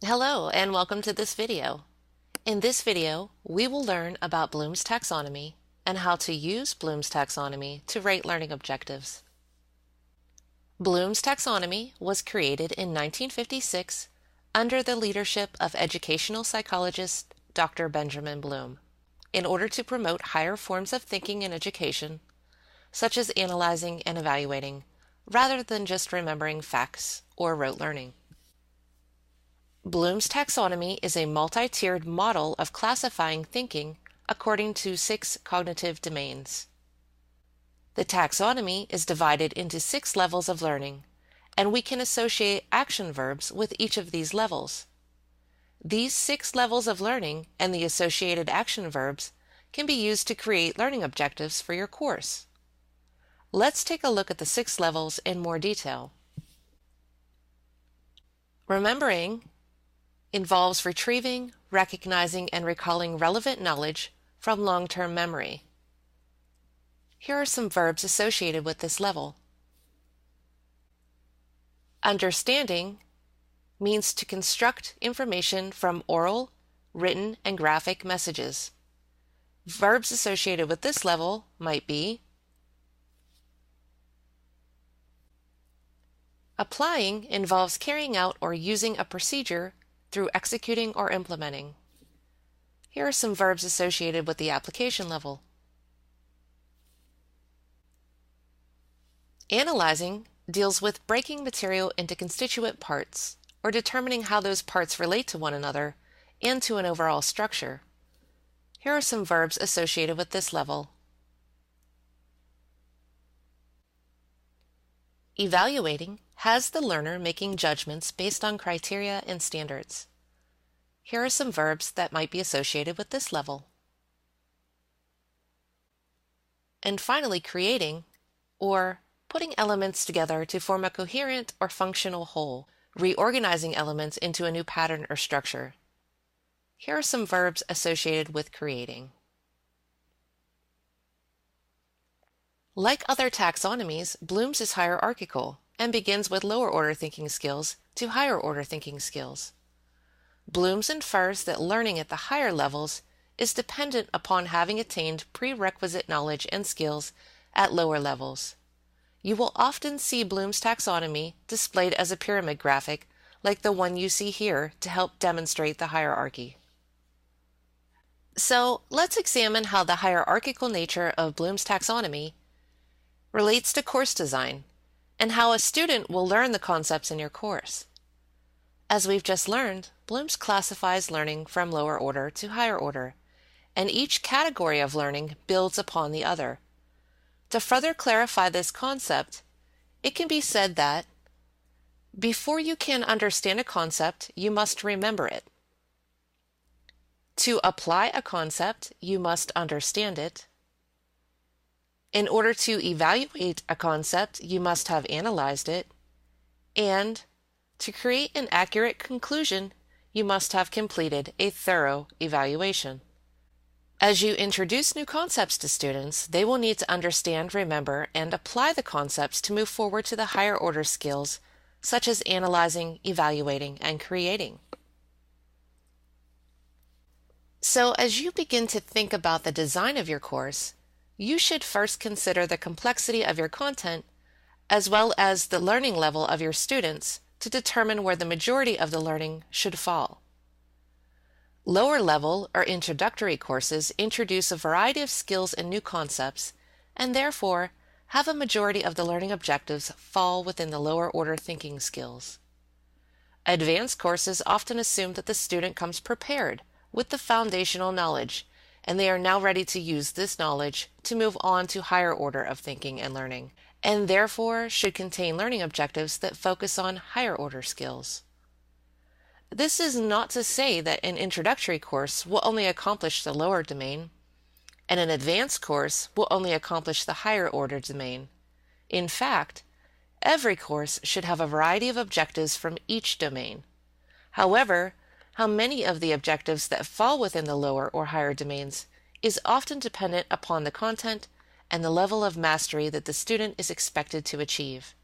Hello and welcome to this video. In this video, we will learn about Bloom's taxonomy and how to use Bloom's taxonomy to rate learning objectives. Bloom's taxonomy was created in 1956 under the leadership of educational psychologist Dr. Benjamin Bloom in order to promote higher forms of thinking in education, such as analyzing and evaluating, rather than just remembering facts or rote learning. Bloom's taxonomy is a multi-tiered model of classifying thinking according to 6 cognitive domains. The taxonomy is divided into 6 levels of learning, and we can associate action verbs with each of these levels. These 6 levels of learning and the associated action verbs can be used to create learning objectives for your course. Let's take a look at the 6 levels in more detail. Remembering involves retrieving, recognizing, and recalling relevant knowledge from long-term memory. Here are some verbs associated with this level. Understanding means to construct information from oral, written, and graphic messages. Verbs associated with this level might be applying involves carrying out or using a procedure through executing or implementing. Here are some verbs associated with the application level. Analyzing deals with breaking material into constituent parts or determining how those parts relate to one another and to an overall structure. Here are some verbs associated with this level. Evaluating has the learner making judgments based on criteria and standards. Here are some verbs that might be associated with this level. And finally, creating, or putting elements together to form a coherent or functional whole, reorganizing elements into a new pattern or structure. Here are some verbs associated with creating. Like other taxonomies, Bloom's is hierarchical and begins with lower order thinking skills to higher order thinking skills. Bloom's infers that learning at the higher levels is dependent upon having attained prerequisite knowledge and skills at lower levels. You will often see Bloom's taxonomy displayed as a pyramid graphic like the one you see here to help demonstrate the hierarchy. So let's examine how the hierarchical nature of Bloom's taxonomy relates to course design and how a student will learn the concepts in your course. As we've just learned, Bloom's classifies learning from lower order to higher order, and each category of learning builds upon the other. To further clarify this concept, it can be said that before you can understand a concept, you must remember it. To apply a concept, you must understand it. In order to evaluate a concept, you must have analyzed it. And to create an accurate conclusion, you must have completed a thorough evaluation. As you introduce new concepts to students, they will need to understand, remember, and apply the concepts to move forward to the higher order skills, such as analyzing, evaluating, and creating. So as you begin to think about the design of your course, you should first consider the complexity of your content as well as the learning level of your students to determine where the majority of the learning should fall. Lower level or introductory courses introduce a variety of skills and new concepts, and therefore have a majority of the learning objectives fall within the lower order thinking skills. Advanced courses often assume that the student comes prepared with the foundational knowledge, and they are now ready to use this knowledge to move on to higher order of thinking and learning, and therefore should contain learning objectives that focus on higher order skills. This is not to say that an introductory course will only accomplish the lower domain, and an advanced course will only accomplish the higher order domain. In fact, every course should have a variety of objectives from each domain. However, how many of the objectives that fall within the lower or higher domains is often dependent upon the content and the level of mastery that the student is expected to achieve.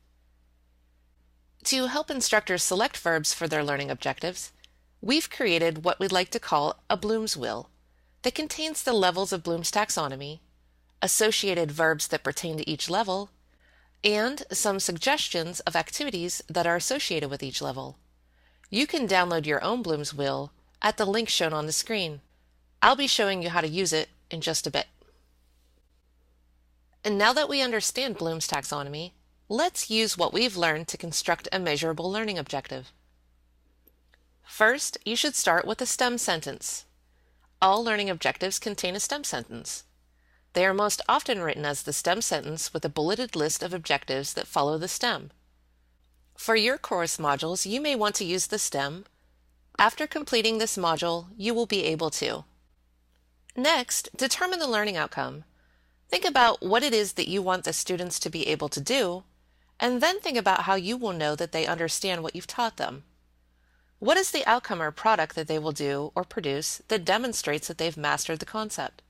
To help instructors select verbs for their learning objectives, we've created what we'd like to call a Bloom's wheel that contains the levels of Bloom's taxonomy, associated verbs that pertain to each level, and some suggestions of activities that are associated with each level. You can download your own Bloom's wheel at the link shown on the screen. I'll be showing you how to use it in just a bit. And now that we understand Bloom's taxonomy, let's use what we've learned to construct a measurable learning objective. First, you should start with a STEM sentence. All learning objectives contain a STEM sentence. They are most often written as the STEM sentence with a bulleted list of objectives that follow the STEM. For your course modules, you may want to use the STEM. After completing this module, you will be able to. Next, determine the learning outcome. Think about what it is that you want the students to be able to do, and then think about how you will know that they understand what you've taught them. What is the outcome or product that they will do or produce that demonstrates that they've mastered the concept?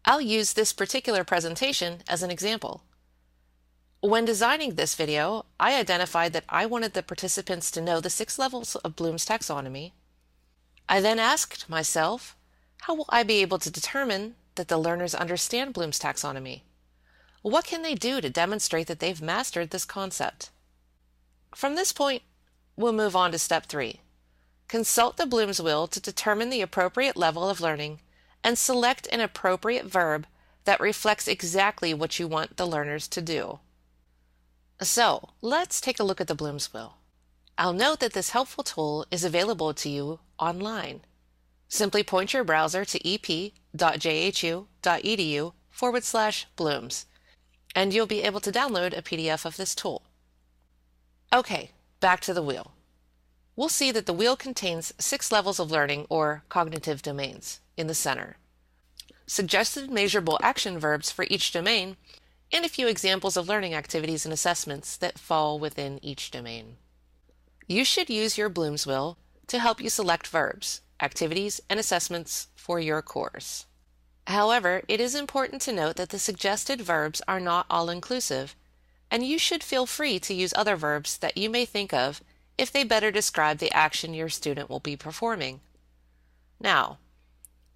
I'll use this particular presentation as an example. When designing this video, I identified that I wanted the participants to know the 6 levels of Bloom's taxonomy. I then asked myself, how will I be able to determine that the learners understand Bloom's taxonomy? What can they do to demonstrate that they've mastered this concept? From this point, we'll move on to step 3. Consult the Bloom's wheel to determine the appropriate level of learning and select an appropriate verb that reflects exactly what you want the learners to do. So, let's take a look at the Bloom's wheel. I'll note that this helpful tool is available to you online. Simply point your browser to ep.jhu.edu/Blooms, and you'll be able to download a PDF of this tool. Okay, back to the wheel. We'll see that the wheel contains 6 levels of learning or cognitive domains in the center, suggested measurable action verbs for each domain, and a few examples of learning activities and assessments that fall within each domain. You should use your Bloom's wheel to help you select verbs, activities, and assessments for your course. However, it is important to note that the suggested verbs are not all-inclusive, and you should feel free to use other verbs that you may think of if they better describe the action your student will be performing. Now,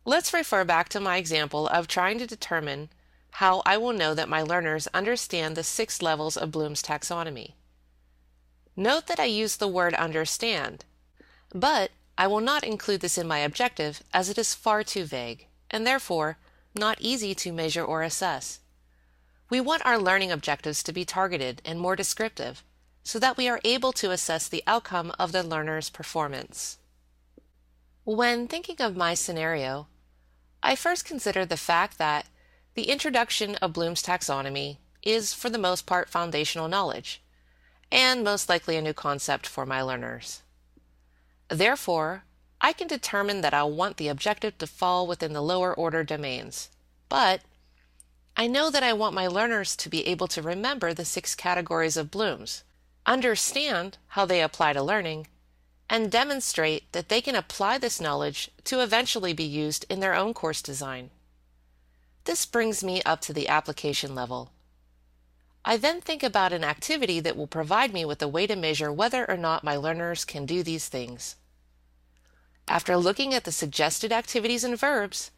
let's refer back to my example of trying to determine how I will know that my learners understand the 6 levels of Bloom's taxonomy. Note that I use the word understand, but I will not include this in my objective as it is far too vague and therefore not easy to measure or assess. We want our learning objectives to be targeted and more descriptive so that we are able to assess the outcome of the learner's performance. When thinking of my scenario, I first consider the fact that the introduction of Bloom's taxonomy is for the most part foundational knowledge, and most likely a new concept for my learners. Therefore, I can determine that I'll want the objective to fall within the lower order domains, but I know that I want my learners to be able to remember the 6 categories of Bloom's, understand how they apply to learning, and demonstrate that they can apply this knowledge to eventually be used in their own course design. This brings me up to the application level. I then think about an activity that will provide me with a way to measure whether or not my learners can do these things. After looking at the suggested activities and verbs,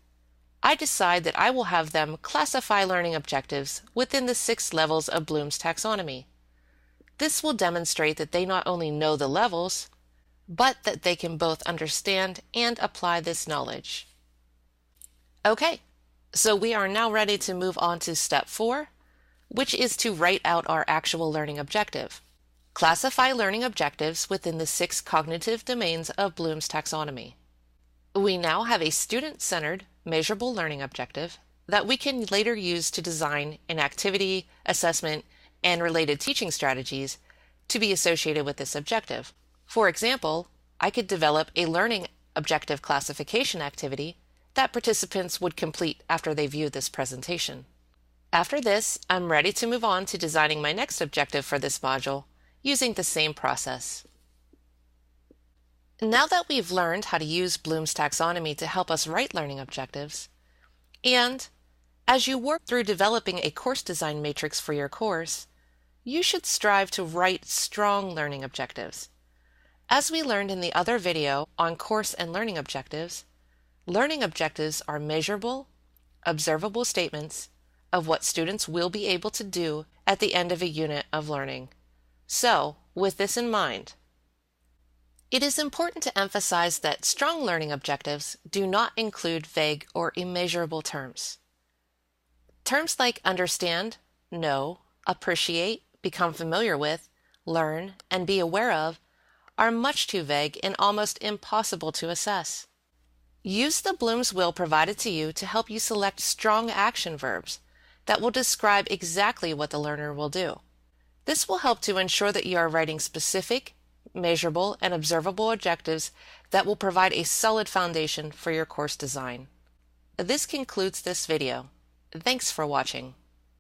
I decide that I will have them classify learning objectives within the 6 levels of Bloom's taxonomy. This will demonstrate that they not only know the levels, but that they can both understand and apply this knowledge. Okay, so we are now ready to move on to step 4, which is to write out our actual learning objective. Classify learning objectives within the 6 cognitive domains of Bloom's taxonomy. We now have a student-centered, measurable learning objective that we can later use to design an activity, assessment, and related teaching strategies to be associated with this objective. For example, I could develop a learning objective classification activity that participants would complete after they view this presentation. After this, I'm ready to move on to designing my next objective for this module using the same process. Now that we've learned how to use Bloom's taxonomy to help us write learning objectives, and as you work through developing a course design matrix for your course, you should strive to write strong learning objectives. As we learned in the other video on course and learning objectives are measurable, observable statements of what students will be able to do at the end of a unit of learning. So, with this in mind, it is important to emphasize that strong learning objectives do not include vague or immeasurable terms. Terms like understand, know, appreciate, become familiar with, learn, and be aware of are much too vague and almost impossible to assess. Use the Bloom's wheel provided to you to help you select strong action verbs that will describe exactly what the learner will do. This will help to ensure that you are writing specific, measurable, and observable objectives that will provide a solid foundation for your course design. This concludes this video. Thanks for watching.